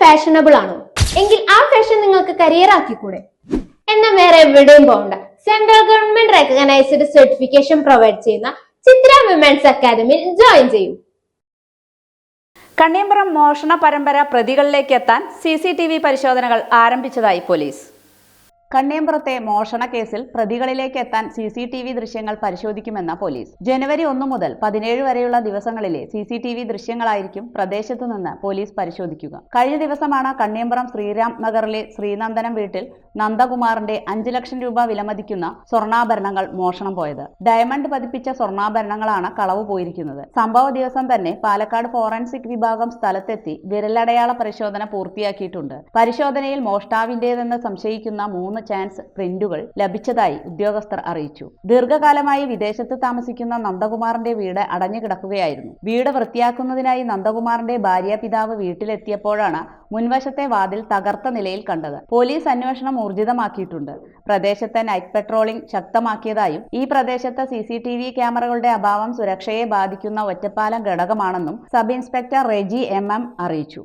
Fashionable ആണോ? എങ്കിൽ ആ ഫാഷൻ നിങ്ങൾക്ക് കരിയർ ആക്കിക്കൂടെ? എന്നാൽ വേറെ എവിടെയും പോകണ്ട. Central government recognised certification provide ചെയ്യുന്ന ചിത്ര വിമൻസ് അക്കാദമിയിൽ ജോയിൻ ചെയ്യൂ. കണ്ണിയമ്പുറം മോഷണ പരമ്പര പ്രതികളിലേക്ക് എത്താൻ CCTV പരിശോധനകൾ ആരംഭിച്ചതായി പോലീസ്. കണ്ണിയമ്പുറത്തെ മോഷണ കേസിൽ പ്രതികളിലേക്ക് എത്താൻ CCTV ദൃശ്യങ്ങൾ പരിശോധിക്കുമെന്ന പോലീസ്. ജനുവരി 1 മുതൽ 17 വരെയുള്ള ദിവസങ്ങളിലെ CCTV ദൃശ്യങ്ങളായിരിക്കും പ്രദേശത്തു നിന്ന് പോലീസ് പരിശോധിക്കുക. കഴിഞ്ഞ ദിവസമാണ് കണ്ണിയമ്പുറം ശ്രീരാം നഗറിലെ ശ്രീനന്ദനം വീട്ടിൽ നന്ദകുമാറിന്റെ 5 ലക്ഷം രൂപ വിലമതിക്കുന്ന സ്വർണ്ണാഭരണങ്ങൾ മോഷണം പോയത്. ഡയമണ്ട് പതിപ്പിച്ച സ്വർണ്ണാഭരണങ്ങളാണ് കളവ് പോയിരിക്കുന്നത്. സംഭവ ദിവസം തന്നെ പാലക്കാട് ഫോറൻസിക് വിഭാഗം സ്ഥലത്തെത്തി വിരലടയാള പരിശോധന പൂർത്തിയാക്കിയിട്ടുണ്ട്. പരിശോധനയിൽ മോഷ്ടാവിന്റേതെന്ന് സംശയിക്കുന്ന 3 ചാൻസ് പ്രിന്റുകൾ ലഭിച്ചതായി ഉദ്യോഗസ്ഥർ അറിയിച്ചു. ദീർഘകാലമായി വിദേശത്ത് താമസിക്കുന്ന നന്ദകുമാറിന്റെ വീട് അടഞ്ഞു കിടക്കുകയായിരുന്നു. വീട് വൃത്തിയാക്കുന്നതിനായി നന്ദകുമാറിന്റെ ഭാര്യാപിതാവ് വീട്ടിലെത്തിയപ്പോഴാണ് മുൻവശത്തെ വാതിൽ തകർത്ത നിലയിൽ കണ്ടത്. പോലീസ് അന്വേഷണം ഊർജിതമാക്കിയിട്ടുണ്ട്. പ്രദേശത്തെ നൈറ്റ് പെട്രോളിംഗ് ശക്തമാക്കിയതായും ഈ പ്രദേശത്ത് CCTV ക്യാമറകളുടെ അഭാവം സുരക്ഷയെ ബാധിക്കുന്ന ഒറ്റപ്പാലം ഘടകമാണെന്നും സബ് ഇൻസ്പെക്ടർ റെജി MM അറിയിച്ചു.